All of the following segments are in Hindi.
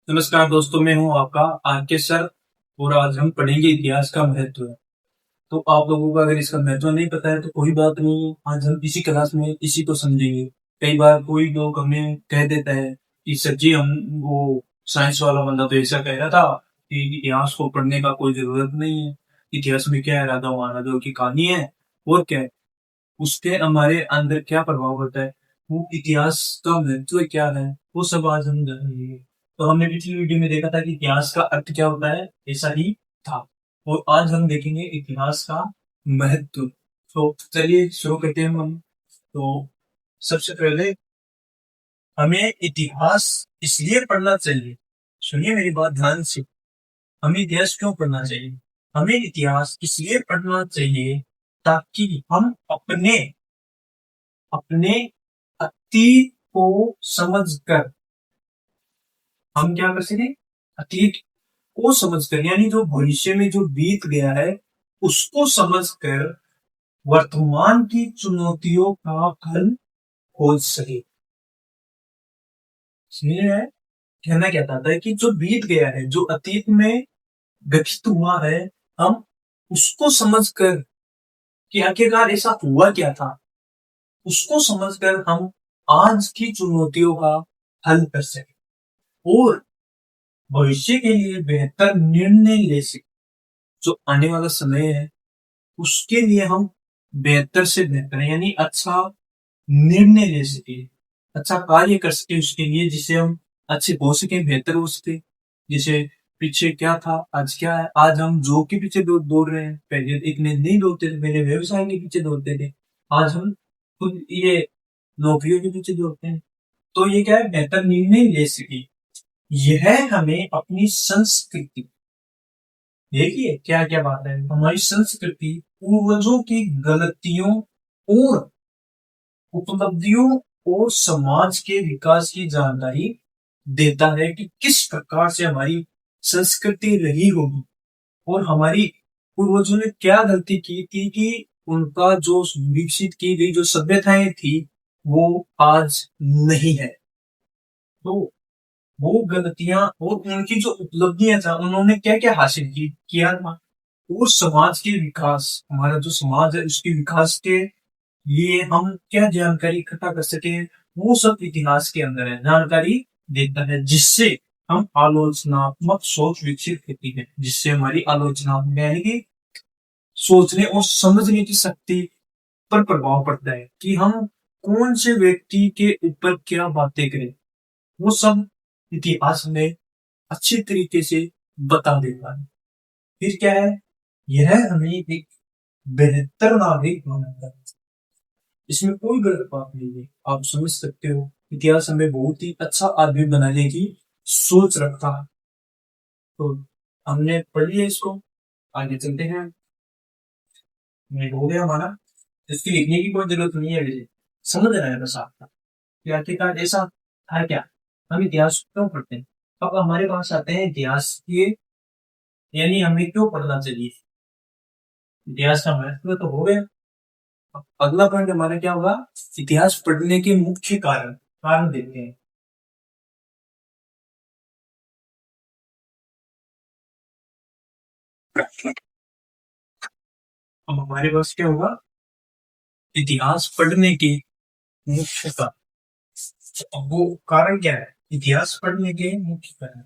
नमस्कार दोस्तों, मैं हूं आपका आके सर। और आज हम पढ़ेंगे इतिहास का महत्व। तो आप लोगों को अगर इसका महत्व नहीं पता है तो कोई बात नहीं, आज हम इसी क्लास में इसी को समझेंगे। कई बार कोई लोग हमें कह देता है कि सर जी, हम वो साइंस वाला बंदा तो ऐसा कह रहा था कि इतिहास को पढ़ने का कोई जरूरत नहीं है। इतिहास में क्या है, राधा महाराजाओं की कहानी है और क्या है, उसके हमारे अंदर क्या प्रभाव होता है, वो इतिहास का महत्व क्या है, वो सब आज हम जानेंगे। तो हमने पिछली वीडियो में देखा था कि इतिहास का अर्थ क्या होता है, ऐसा ही था। और आज हम देखेंगे इतिहास का महत्व। तो चलिए शुरू करते हैं हम। तो सबसे पहले हमें इतिहास इसलिए पढ़ना चाहिए, सुनिए मेरी बात ध्यान से। हमें इतिहास क्यों पढ़ना चाहिए? हमें इतिहास इसलिए पढ़ना चाहिए ताकि हम अपने अपने अतीत को समझकर हम क्या कर सकें, अतीत को समझकर यानी जो भविष्य में जो बीत गया है उसको समझकर वर्तमान की चुनौतियों का हल खोज सके। समझ रहे हैं? कहना क्या चाहता है कि जो बीत गया है, जो अतीत में घटित हुआ है, हम उसको समझकर कि आखिरकार ऐसा हुआ क्या था, उसको समझकर हम आज की चुनौतियों का हल कर सके और भविष्य के लिए बेहतर निर्णय ले सके। जो आने वाला समय है उसके लिए हम बेहतर से बेहतर यानी अच्छा निर्णय ले सके, अच्छा कार्य कर सके उसके लिए, जिससे हम अच्छे हो सके, बेहतर हो सके। जैसे पीछे क्या था, आज क्या है। आज हम जॉब के पीछे दौड़ रहे हैं, पहले इतने नहीं दौड़ते थे, पहले व्यवसाय के पीछे दौड़ते थे। आज हम खुद ये नौकरियों के पीछे दौड़ते हैं। तो ये क्या है, बेहतर निर्णय ले सके। यह हमें अपनी संस्कृति, देखिए क्या क्या बात है, हमारी संस्कृति, पूर्वजों की गलतियों और उपलब्धियों और समाज के विकास की जानकारी देता है कि किस प्रकार से हमारी संस्कृति रही होगी और हमारी पूर्वजों ने क्या गलती की थी कि उनका जो विकसित की गई जो सभ्यताएं थी वो आज नहीं है। तो वो गलतियां और उनकी जो उपलब्धियां था, उन्होंने क्या क्या हासिल किया था, और समाज के विकास, हमारा जो समाज है उसके विकास के लिए हम क्या जानकारी इकट्ठा कर सके, वो सब इतिहास के अंदर है, जानकारी देता है। जिससे हम आलोचनात्मक सोच विकसित होती है, जिससे हमारी आलोचनात्मक यानी कि सोचने और समझने की शक्ति पर प्रभाव पड़ता है कि हम कौन से व्यक्ति के ऊपर क्या बातें करें। वो सब इतिहास में अच्छे तरीके से बता देता है। फिर क्या है, यह हमें एक बेहतर नागरिक बनाता है। इसमें कोई गलत बात नहीं है, आप समझ सकते हो। इतिहास हमें बहुत ही अच्छा आदमी बनाने की सोच रखता है। तो हमने पढ़ लिया इसको, आगे चलते हैं। ये हो गया हमारा, इसकी लिखने की कोई जरूरत नहीं है, वैसे समझ रहा है बस आपका कि आखिरकार ऐसा था क्या, हम इतिहास क्यों पढ़ते हैं। अब हमारे पास आते हैं इतिहास के, यानी हमें क्यों पढ़ना चाहिए। इतिहास का महत्व तो हो गया। अब अगला पॉइंट हमारा क्या होगा, इतिहास पढ़ने के मुख्य कारण कारण देखते हैं। अब हमारे पास क्या होगा, इतिहास पढ़ने के मुख्य कारण। अब वो कारण क्या है, इतिहास पढ़ने के मुख्य कारण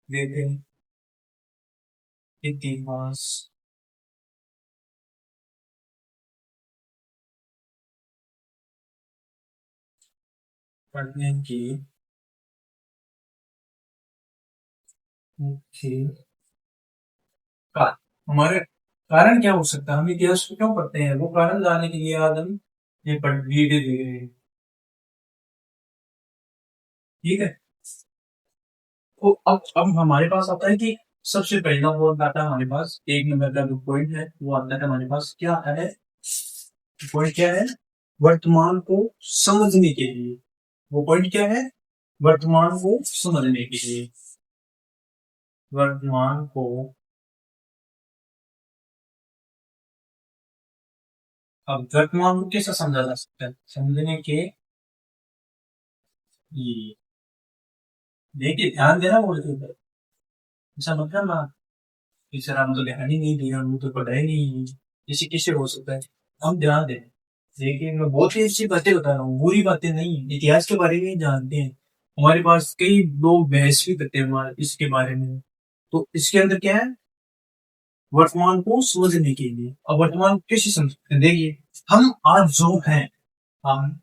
देखते हैं। इतिहास पढ़ने के मुख्य कारण, हमारे कारण क्या हो सकता है, हम इतिहास को क्यों पढ़ते हैं, वो कारण जानने के लिए आज हम ये पढ़ वीडियो देख रहे हैं। ठीक है। तो अब हमारे पास आता है कि सबसे पहला वो आता है हमारे पास, एक नंबर का जो पॉइंट है वो आता है हमारे पास, क्या है पॉइंट, क्या है, वर्तमान को समझने के लिए। वो पॉइंट क्या है, वर्तमान को समझने के लिए, वर्तमान को, अब वर्तमान को कैसे समझा जा सकता है, समझने के लिए। देखिए ध्यान देना बोलते थे, ऐसा मत करना कि सर हम तो ध्यान ही नहीं दिया, हम तो पढ़ा ही नहीं, किसी किससे हो सकता है। हम ध्यान दें। देखिए मैं बहुत ही अच्छी बातें बता रहा हूँ, बुरी बातें नहीं, इतिहास के बारे में जानते हैं। हमारे पास कई लोग बहस भी करते हैं हमारे इसके बारे में। तो इसके अंदर क्या है, वर्तमान को समझने के लिए। अब वर्तमान को कैसे समझ सकते हैं, देखिए हम आज जो हैं, हम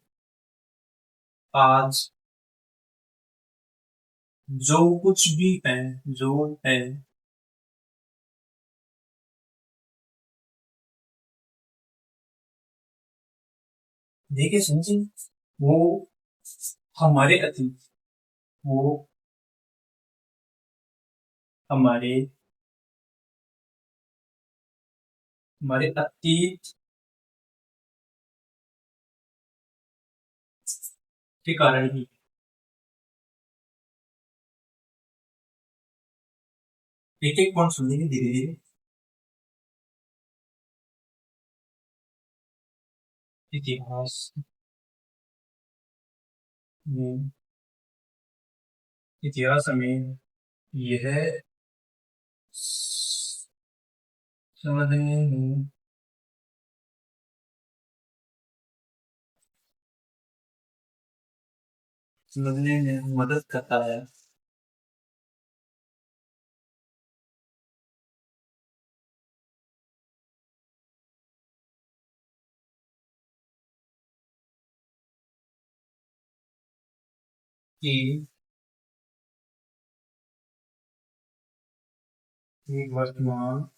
आज जो कुछ भी है, जो है, देखिए समझे, वो हमारे अतीत, वो हमारे हमारे अतीत के कारण ही। एक एक पॉइंट सुनेंगे धीरे धीरे। इतिहास में, इतिहास हमें यह समझने में, समझने में मदद करता है कि वर्तमान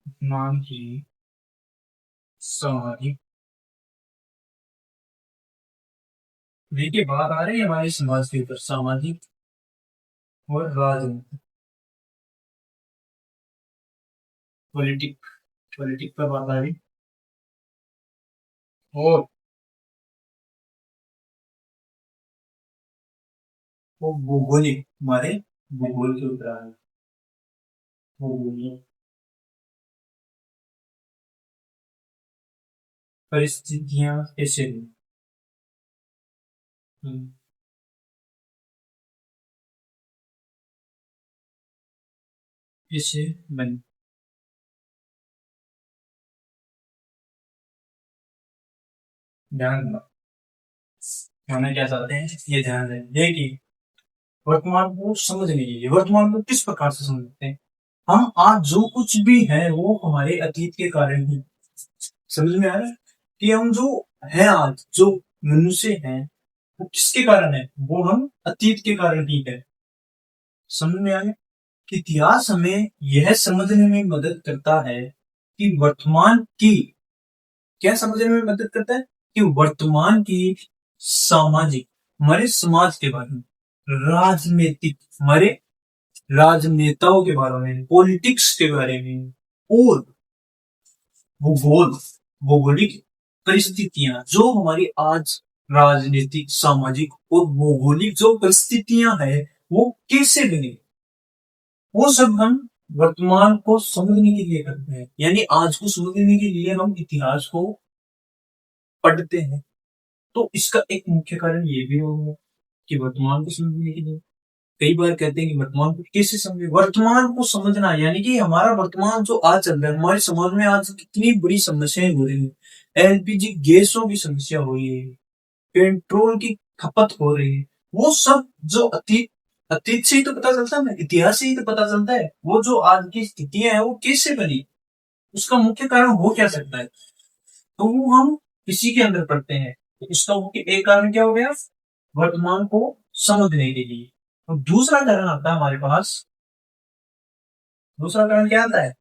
वर्तमान की सामाजिक, देखिए बात आ रही है हमारे समाज के ऊपर, सामाजिक और राजनीतिक, पॉलिटिक, पॉलिटिक पर बात आ रही। और वो भौगोलिक, हमारे भूगोल के ऊपर आ रही। भौगोलिक परिस्थितियां ऐसे हुई, ऐसे बनी। ध्यान दो, हमें क्या चाहते हैं ये ध्यान दें। देखिए वर्तमान को समझने के लिए, वर्तमान को किस प्रकार से समझते हैं, हम आज जो कुछ भी है वो हमारे अतीत के कारण ही। समझ में आ रहा है कि हम जो है आज, जो मनुष्य है, वो किसके कारण है, वो हम अतीत के कारण ही है। समझ में आया कि इतिहास हमें यह समझने में मदद करता है कि वर्तमान की, क्या समझने में मदद करता है कि वर्तमान की सामाजिक, हमारे समाज के बारे में, राजनीतिक, हमारे राजनेताओं के बारे में, पॉलिटिक्स के बारे में, और भूगोल, भौगोलिक परिस्थितियां जो हमारी आज राजनीतिक, सामाजिक और भौगोलिक जो परिस्थितियां है वो कैसे बनी, वो सब हम वर्तमान को समझने के लिए करते हैं। यानी आज को समझने के लिए हम इतिहास को पढ़ते हैं। तो इसका एक मुख्य कारण ये भी होगा कि वर्तमान को समझने के लिए, कई बार कहते हैं कि वर्तमान को कैसे समझे, वर्तमान को समझना यानी कि हमारा वर्तमान जो आज चल रहा है, हमारे समाज में आज कितनी बड़ी समस्याएं हो रही है, एलपीजी गैसों की समस्या हो रही है, पेट्रोल की खपत हो रही है, वो सब जो अतीत, अतीत से ही तो पता चलता है ना, इतिहास से ही तो पता चलता है। वो जो आज की स्थितियां है वो कैसे बनी, उसका मुख्य कारण हो क्या सकता है, तो वो हम इसी के अंदर पढ़ते हैं। तो इसका मुख्य एक कारण क्या हो गया, वर्तमान को समझने के लिए। और दूसरा कारण आता है हमारे पास, दूसरा कारण क्या आता है,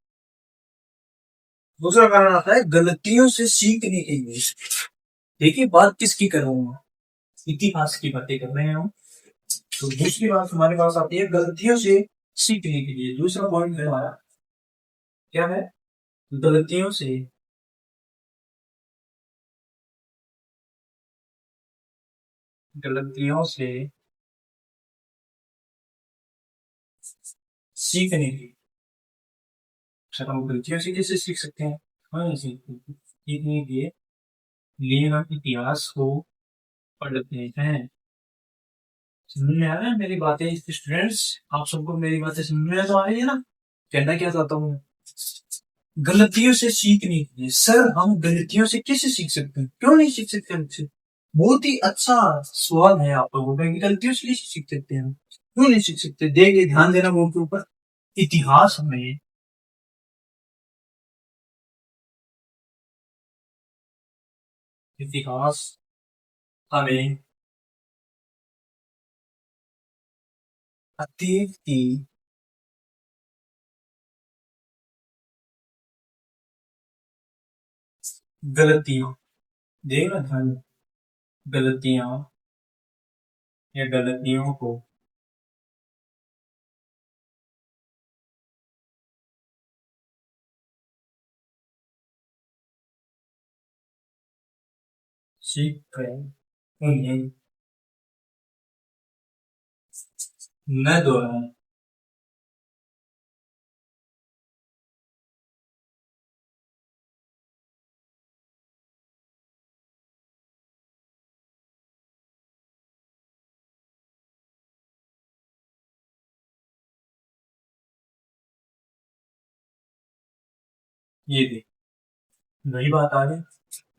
दूसरा कारण आता है गलतियों से सीखने के लिए। देखिए बात किसकी कर रहा हूं, इतिहास की बातें कर रहे हैं हम। तो दूसरी बात हमारे पास आती है गलतियों से सीखने के लिए। दूसरा पॉइंट है हमारा, क्या है, गलतियों से, गलतियों से सीखने की। अच्छा हम गलतियों से कैसे सीख सकते हैं, हाँ सीखने के लिए हम इतिहास को पढ़ते हैं। समझ में आ रहा है मेरी बातें स्टूडेंट्स? आप सबको मेरी बातें समझ में तो आ रही है ना? कहना क्या चाहता हूँ, गलतियों से सीखने के लिए सर हम गलतियों से कैसे सीख सकते हैं, क्यों नहीं सीख सकते हमसे? बहुत ही अच्छा सवाल है आप लोगों का कि गलतियों से कैसे सीख सकते हैं हम, क्यों नहीं सीख सकते? देखिए ध्यान देना बोर्ड के ऊपर। इतिहास में इतिहास हमें अतीत की गलतियों, देखना ध्यान, गलतियां या गलतियों को सीख कर उन्हें न दोहराएं। ये देख, वही बात आ गई,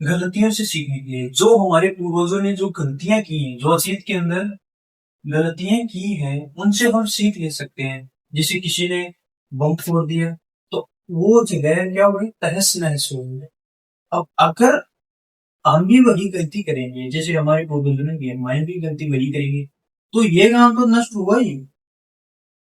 गलतियों से सीखने के लिए जो हमारे पूर्वजों ने जो गलतियां की हैं, जो अतीत के अंदर गलतियां की हैं, उनसे हम सीख ले सकते हैं। जैसे किसी ने बम फोड़ दिया, तो वो जगह क्या हो गई, तहस नहस हो गई। अब अगर हम भी वही गलती करेंगे जैसे हमारे पूर्वजों ने की, हमारी भी गलती वही करेंगे, तो ये काम तो नष्ट हुआ ही।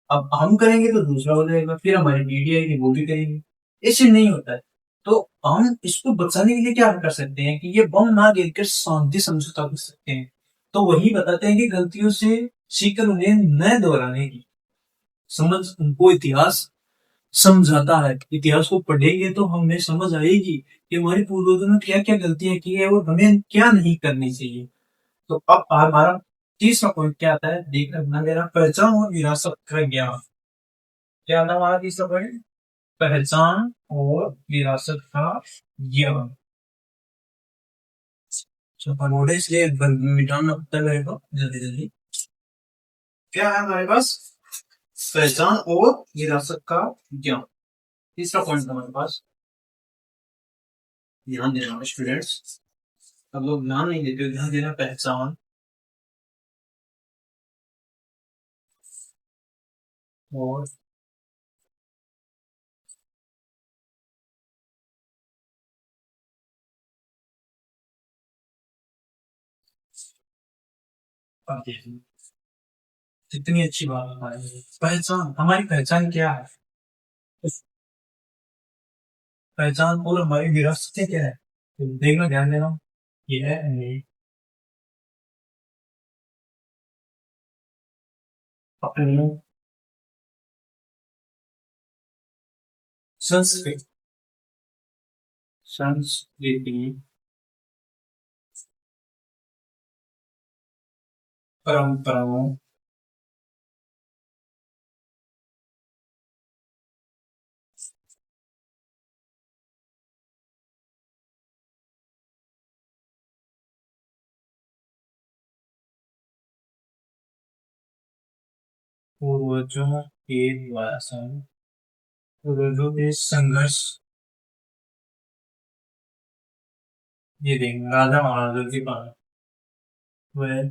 अब हम करेंगे तो दूसरा हो जाएगा, फिर हमारी पीढ़ी आएगी वो भी करेंगे, ऐसे नहीं होता है। तो हम इसको बचाने के लिए क्या कर सकते हैं कि ये बम ना गिरकर शांति समझौता कर सकते हैं। तो वही बताते हैं कि गलतियों से सीखकर उन्हें न दोहराने की समझ उनको इतिहास समझाता है। इतिहास को पढ़ेंगे तो हमें समझ आएगी कि हमारे पूर्वजों ने क्या क्या गलतियां की है और हमें क्या नहीं करनी चाहिए। तो अब हमारा तीसरा पॉइंट क्या आता है, देखना मेरा, पहचान और विरासत का ज्ञान। क्या था हमारा तीसरा पॉइंट? पहचान और विरासत का ज्ञान। मोड़े इसलिए मिटाना पड़ता है मेरे को जल्दी जल्दी। क्या है हमारे पास? पहचान और विरासत का ज्ञान, तीसरा पॉइंट हमारे पास। ध्यान देना स्टूडेंट्स, अब लोग ध्यान नहीं देते, ध्यान देना। पहचान और कितनी अच्छी बात है। पहचान, हमारी पहचान क्या है? पहचान और हमारी विरासतें क्या है? तो देखना, ध्यान देना। ये है अपनी संस्कृति, संस्कृति, परंपराओं, पूर्वजों के द्वारा पूर्वजों के संघर्ष। ये देखेंगे राजा महाराजा की बात, वह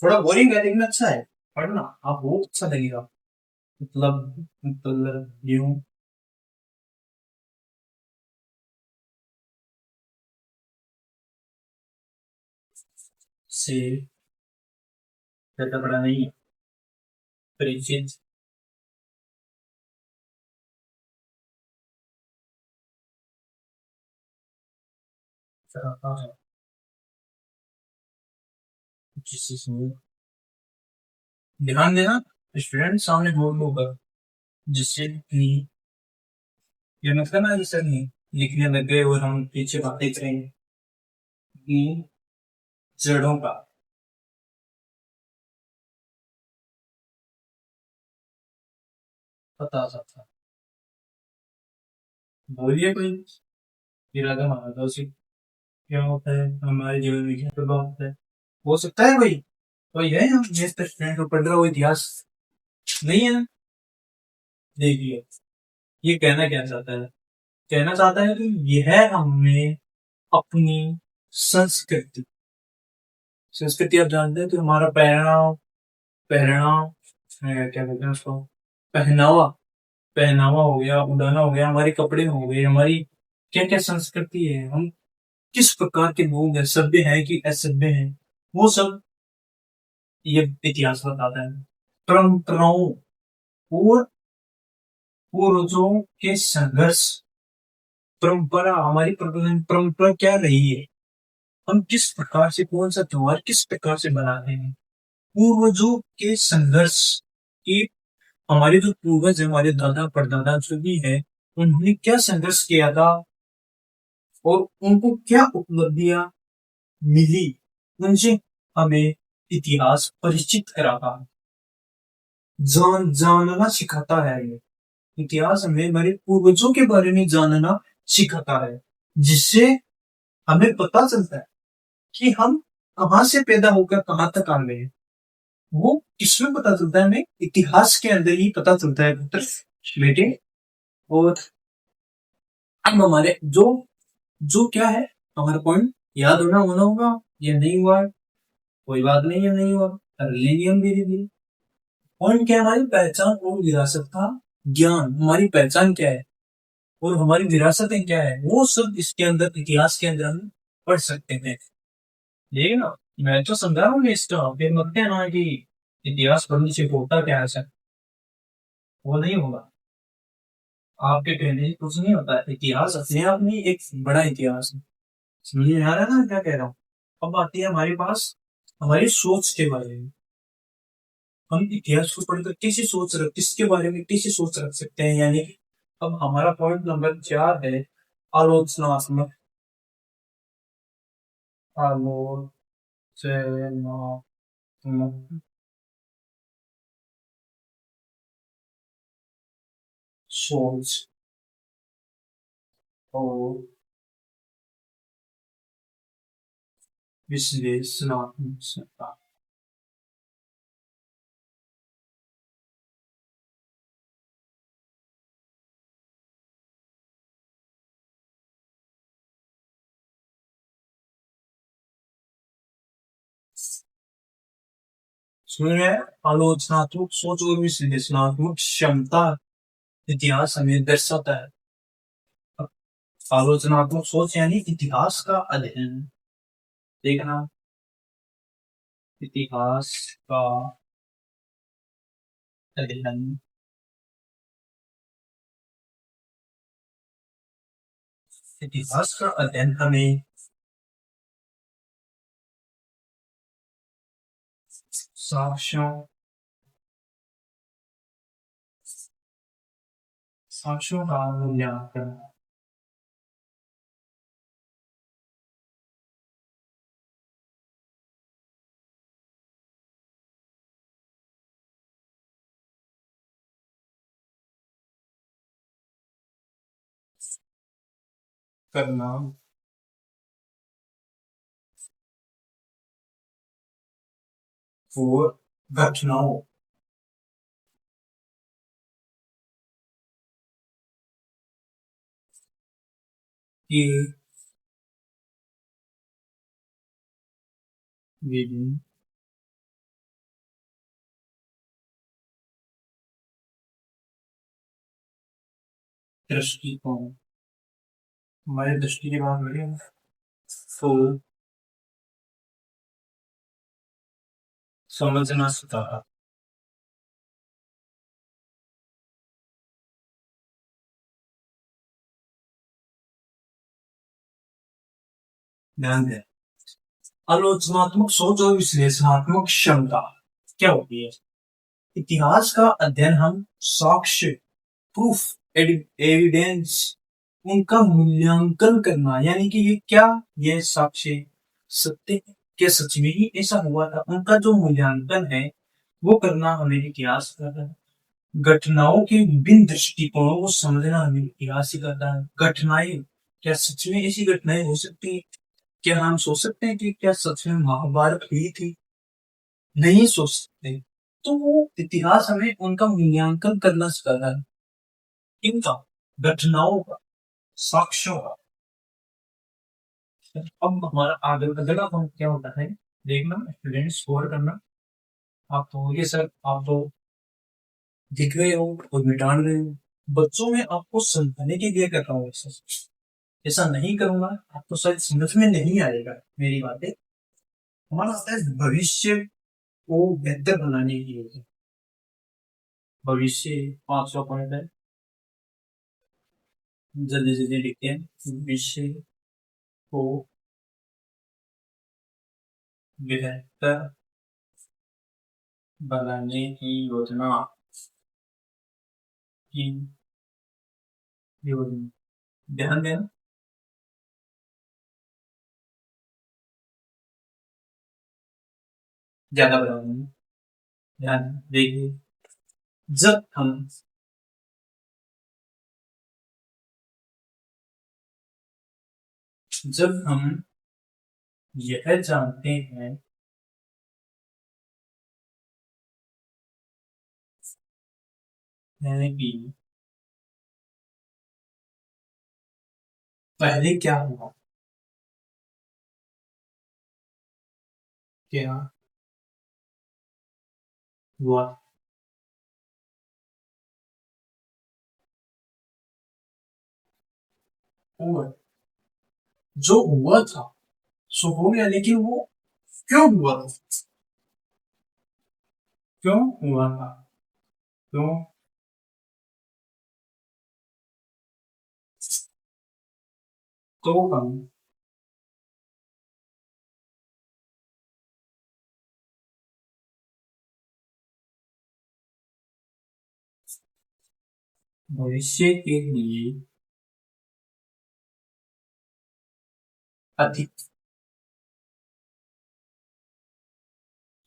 थोड़ा बोरिंग है लेकिन अच्छा है, पढ़ना आप बहुत अच्छा लगेगा। मतलब यूं से ज्यादा बड़ा नहीं, परिचित कराता है, जिससे ध्यान देना स्टूडेंट, सामने बोर्ड होगा, जिससे कि ये मतलब ना जैसे नहीं लिखने लग गए और हम पीछे बातें करेंगे कि जड़ों का पता सकता। बोलिए कोई इरादा माना था उसी। क्या होता है, हमारे जीवन में क्या प्रभाव होता है, हो सकता है भाई कोई है हम जिस स्टूडेंट को पढ़ रहा हो इतिहास नहीं है ना। देखिए ये कहना क्या चाहता है, कहना चाहता है कि यह हमें अपनी संस्कृति, संस्कृति आप जानते हैं कि हमारा पहनाव, पहनाव क्या कहते हैं उसको, पहनावा, पहनावा हो गया, उड़ाना हो गया, हमारे कपड़े हो गए, हमारी क्या क्या संस्कृति है, हम किस प्रकार के लोग हैं, सभ्य हैं कि असभ्य हैं, वो सब ये इतिहास बताता है। परंपराओं और पूर्वजों के संघर्ष, परंपरा हमारी परंपरा क्या रही है, हम किस प्रकार से कौन सा त्योहार किस प्रकार से मनाते हैं, पूर्वजों के संघर्ष की, हमारे जो पूर्वज है, हमारे दादा परदादा जो भी है, उन्होंने क्या संघर्ष किया था और उनको क्या उपलब्धियां मिली, उनसे हमें इतिहास परिचित कराता है, जानना सिखाता है। ये इतिहास हमें हमारे पूर्वजों के बारे में जानना सिखाता है, जिससे हमें पता चलता है कि हम कहाँ से पैदा होकर कहाँ तक आ गए हैं। वो किसमें पता चलता है, हमें इतिहास के अंदर ही पता चलता है पुत्र बेटे। और अब हमारे जो जो क्या है, हमारा पॉइंट याद होना होगा या नहीं हुआ, कोई बात नहीं है, नहीं हुआ कर लेंगे हम धीरे धीरे। पॉइंट क्या है, हमारी पहचान और विरासत का ज्ञान, हमारी पहचान क्या है और हमारी विरासतें क्या है, वो सब इसके अंदर इतिहास के अंदर हम पढ़ सकते हैं। ठीक है ना, मैं तो समझा रहा हूँ इसका, फिर मत कहना कि इतिहास पढ़ने से होता क्या है सर, वो नहीं होगा, आपके कहने से कुछ नहीं होता है, इतिहास अपने आप में एक बड़ा इतिहास है। समझ में आ रहा है ना क्या कह रहा हूँ। अब आती है हमारे पास हमारी सोच के बारे में, हम इतिहास को पढ़कर कैसे सोच रख, किसके बारे में कैसे सोच रख सकते हैं, यानी कि अब हमारा पॉइंट नंबर 4 है आलोचनात्मक, आलोचनात्मक सोच और विश्लेषणात्मक। सुन रहे हैं, आलोचनात्मक सोच और विश्लेषणात्मक क्षमता इतिहास हमें दर्शाता है। आलोचनात्मक सोच यानी इतिहास का अध्ययन, देखना, इतिहास का अध्ययन, इतिहास का अध्ययन हमें साक्ष्यों, साक्ष्यों का मूल्यांकन, करना और घटनाओं की विभिन्न दृष्टिकोण, हमारे दृष्टि के बात बढ़िया तो समझना सिखाता। ध्यान दें, आलोचनात्मक सोच और विश्लेषणात्मक क्षमता क्या होती है, इतिहास का अध्ययन हम साक्ष्य, प्रूफ, एविडेंस, उनका मूल्यांकन करना, यानी कि ये क्या, ये साक्ष्य सत्य है, क्या सच में ही ऐसा हुआ था, उनका जो मूल्यांकन है वो करना हमें इतिहास करता है। घटनाओं के विभिन्न दृष्टिकोणों को समझना हमें इतिहास सिखाता है। घटनाएं, क्या सच में ऐसी घटनाएं हो सकती है क्या हम सोच सकते हैं कि क्या सच में महाभारत हुई थी? नहीं सोच सकते। तो वो इतिहास हमें उनका मूल्यांकन करना सिखाता है। इनका, घटनाओं का, साक्ष्यों का। अब हमारा आगे अगला पॉइंट क्या होता है? देखना स्टूडेंट स्कोर करना। आप तो ये सर आप तो दिख रहे हो और मिटान रहे हो। बच्चों में आपको समझाने के लिए कर रहा हूँ ऐसा। ऐसा नहीं करूंगा आपको शायद समझ में नहीं आएगा मेरी बातें। हमारा आता है भविष्य को बेहतर बनाने के लिए। भविष्य 500 पॉइंट है। जल्दी जल्दी लिखते हैं। भविष्य को बेहतर बनाने की योजना की योजना। ध्यान देना। ज्यादा बनाऊंगा। ध्यान देखिए। जब हम जब हम यह जानते हैं कि पहले क्या हुआ, क्या हुआ, और जो हुआ था सो हो गया, लेकिन वो क्यों हुआ था? क्यों हुआ था? क्यों? तो हम भविष्य के लिए अधिक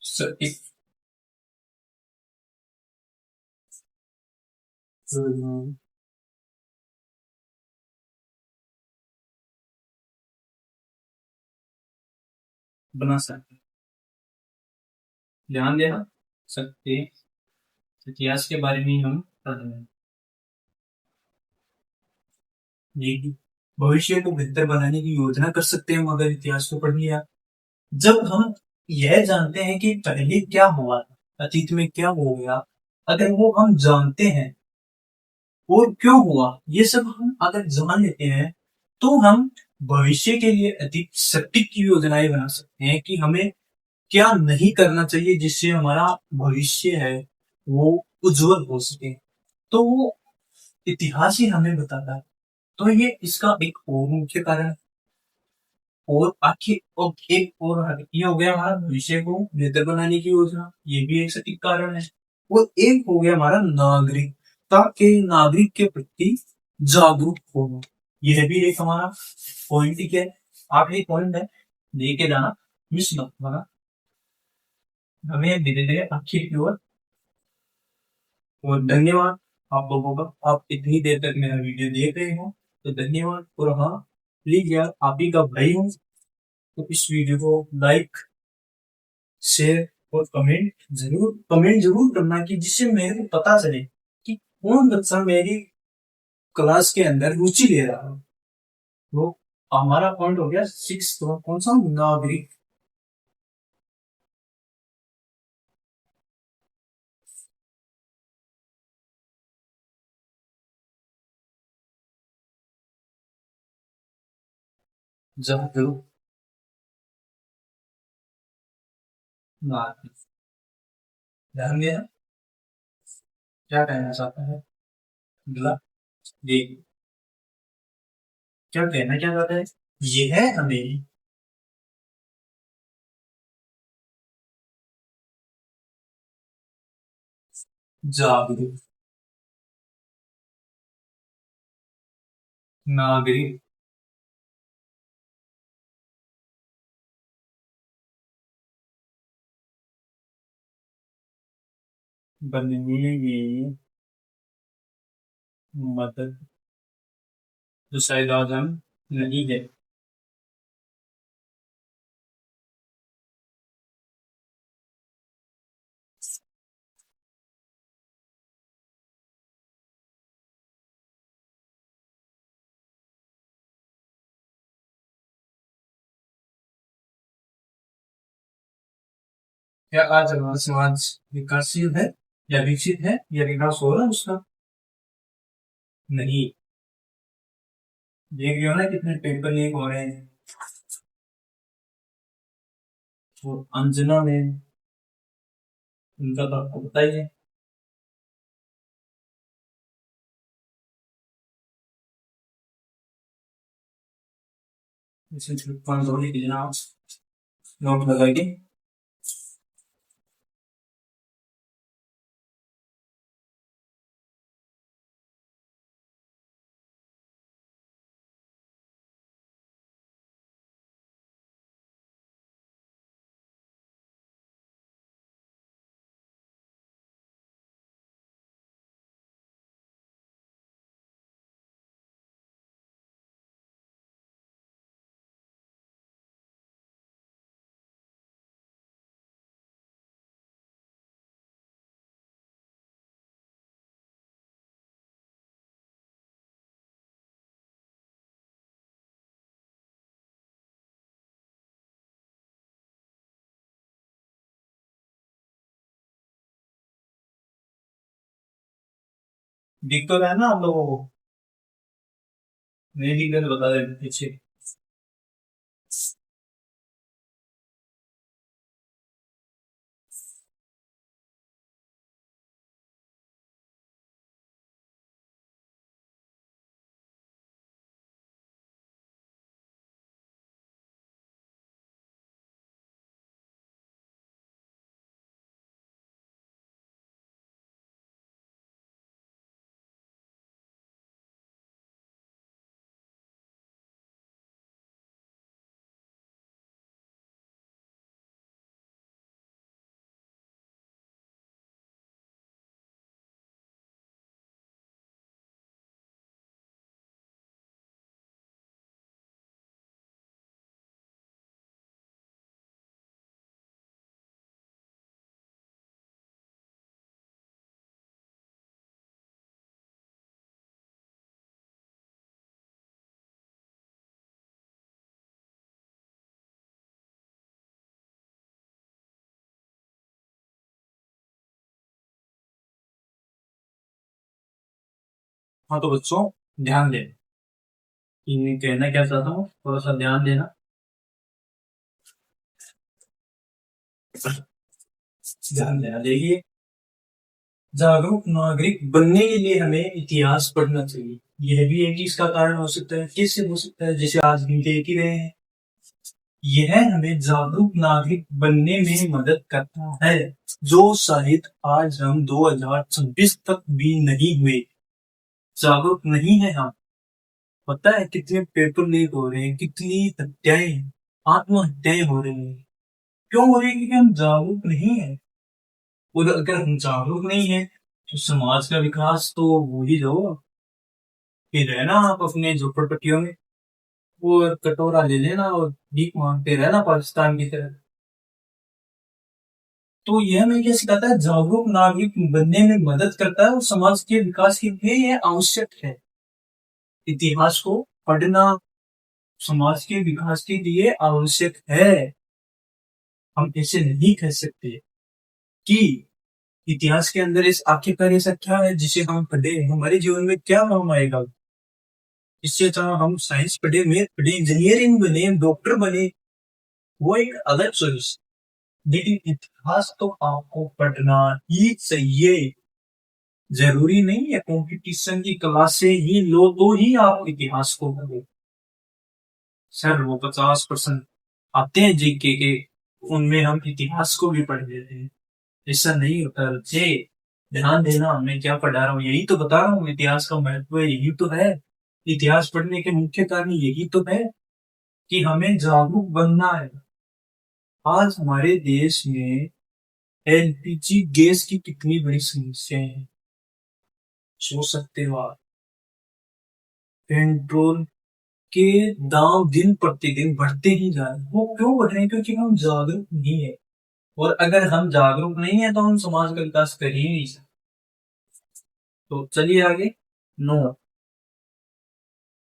सटीक योजना बना सकते। ध्यान देना सकते। इतिहास के बारे में हम पढ़ रहे हैं। ये भविष्य को बेहतर बनाने की योजना कर सकते हैं हम अगर इतिहास को पढ़ लिया। जब हम यह जानते हैं कि पहले क्या हुआ था, अतीत में क्या हो गया, अगर वो हम जानते हैं और क्यों हुआ, ये सब हम अगर जान लेते हैं तो हम भविष्य के लिए अधिक सटीक योजनाएं बना सकते हैं कि हमें क्या नहीं करना चाहिए जिससे हमारा भविष्य है वो उज्जवल हो सके। तो वो इतिहास ही हमें बताता है। तो ये इसका एक और मुख्य कारण है। और आखिर और एक और ये हो गया हमारा भविष्य को बेहतर बनाने की योजना, ये भी एक सटीक कारण है। और एक हो गया हमारा नागरिकता के नागरिक के प्रति जागरूक होना, यह भी एक हमारा पॉइंट ही है। आखिरी पॉइंट है, लेके जाना मिस मत होना। हमें धीरे धीरे आखिर की ओर। और धन्यवाद आप लोगों का, आप इतनी देर तक मेरा वीडियो देख रहे हो तो धन्यवाद। और हाँ, प्लीज यार, आप ही का भाई हूँ तो इस वीडियो को लाइक, शेयर और कमेंट जरूर करना कि जिससे मेरे को पता चले कि कौन बच्चा मेरी क्लास के अंदर रुचि ले रहा है। तो हमारा पॉइंट हो गया 6, तो कौन सा? नागरिक जागरूक नागरिक। ध्यान देना क्या कहना चाहता है अगला। देख, क्या कहना क्या चाहता है? ये है हमें जागरूक नागरिक बनने में मदद जो शायद आज हम नहीं है। क्या आज हमारा समाज विकासशील है या विकसित है या विकास हो रहा है उसका? नहीं। देख रहे हो ना कितने पेपर लीक हो रहे हैं। और अंजना में उनका तो आपको पता ही है। इसे छुपन धोने की जनाब नोट लगाएंगे। दिख तो रहा है ना आप लोगों को? नहीं दिख रहा तो बता देना पीछे। हाँ तो बच्चों, ध्यान दें कि कहना क्या चाहता हूँ, थोड़ा सा ध्यान देना। ध्यान देना, देखिए। जागरूक नागरिक बनने के लिए हमें इतिहास पढ़ना चाहिए। यह भी एक चीज का कारण हो सकता है। किससे हो सकता है? जैसे आज भी देख ही रहे हैं। यह हमें जागरूक नागरिक बनने में मदद करता है, जो शायद आज हम 2026 तक भी नहीं हुए। जागरूक नहीं है हम। पता है कितने पेपर लीक हो रहे हैं, कितनी हत्याएं, आत्महत्याएं हो रही हैं। क्यों हो रही है? क्योंकि हम जागरूक नहीं है। और अगर हम जागरूक नहीं है तो समाज का विकास तो हो ही जाओ। फिर रहना आप अपने झोपड़पट्टियों में और कटोरा ले लेना और भीख मांगते रहना पाकिस्तान की तरह। तो यह हमें क्या सिखाता है? जागरूक नागरिक बनने में मदद करता है और समाज के विकास के लिए यह आवश्यक है। इतिहास को पढ़ना समाज के विकास के लिए आवश्यक है। हम ऐसे नहीं कह सकते कि इतिहास के अंदर इस आखिरकार ऐसा क्या है जिसे हम पढ़े, हमारे जीवन में क्या काम आएगा। इससे अच्छा हम साइंस पढ़े, मैथ पढ़े, इंजीनियरिंग बने, डॉक्टर बने, वो एक अलग चॉइस। लेकिन इतिहास तो आपको पढ़ना ही चाहिए। जरूरी नहीं है कंपटीशन की क्लास से ही लो तो ही आप इतिहास को पढ़ो। सर वो 50% आते हैं जीके के, उनमें हम इतिहास को भी पढ़ लेते हैं। ऐसा नहीं होता बच्चे। ध्यान देना, मैं क्या पढ़ा रहा हूँ यही तो बता रहा हूँ। इतिहास का महत्व यही तो है। इतिहास पढ़ने के मुख्य कारण यही तो है कि हमें जागरूक बनना है। आज हमारे देश में एलपीजी गैस की कितनी बड़ी समस्या है, सोच सकते हो आप। पेट्रोल के दाम दिन प्रतिदिन बढ़ते ही जा रहे हैं। वो क्यों बढ़ रहे हैं? क्योंकि हम जागरूक नहीं है। और अगर हम जागरूक नहीं है तो हम समाज का विकास कर ही नहीं सकते। तो चलिए आगे। नो,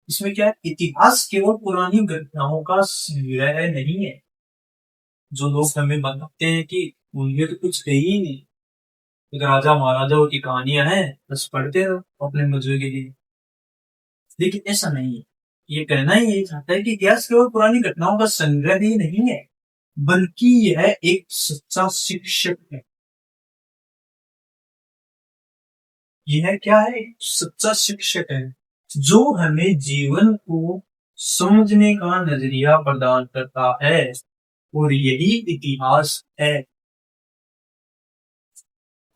इसमें क्या है? इतिहास केवल पुरानी घटनाओं का संग्रह नहीं है। जो लोग हमें बताते हैं कि उनमें तो कुछ है ही नहीं, एक राजा महाराजाओं की कहानियां हैं, बस पढ़ते रहो अपने मजे के लिए। लेकिन ऐसा नहीं है। ये कहना ही यही चाहता है कि इतिहास केवल पुरानी घटनाओं का संग्रह ही नहीं है, बल्कि यह एक सच्चा शिक्षक है। यह क्या है? एक सच्चा शिक्षक है जो हमें जीवन को समझने का नजरिया प्रदान करता है, और यही इतिहास है।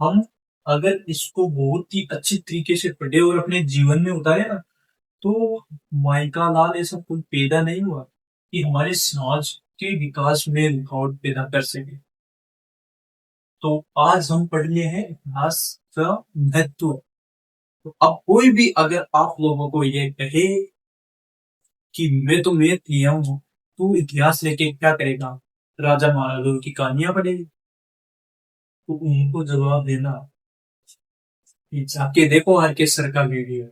हम अगर इसको बहुत ही अच्छी तरीके से पढ़े और अपने जीवन में उतारे ना, तो माइका लाल ऐसा कोई पैदा नहीं हुआ कि हमारे समाज के विकास में रुकावट पैदा कर सके। तो आज हम पढ़ लिए हैं इतिहास का महत्व। तो अब कोई भी अगर आप लोगों को ये कहे कि मैं तो मैथ लिया हूँ, तू इतिहास लेके क्या करेगा, राजा महाराजाओं की कहानियां पढ़ेगी, तो उनको जवाब देना कि जाके देखो आर के सर का वीडियो,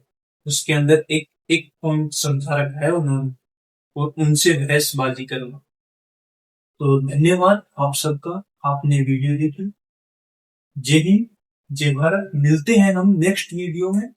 उसके अंदर एक एक पॉइंट समझा रखा है उन्होंने, और उनसे बहसबाजी करना। तो धन्यवाद आप सबका, आपने वीडियो देखी। जय हिंद, जय भारत। मिलते हैं हम नेक्स्ट वीडियो में।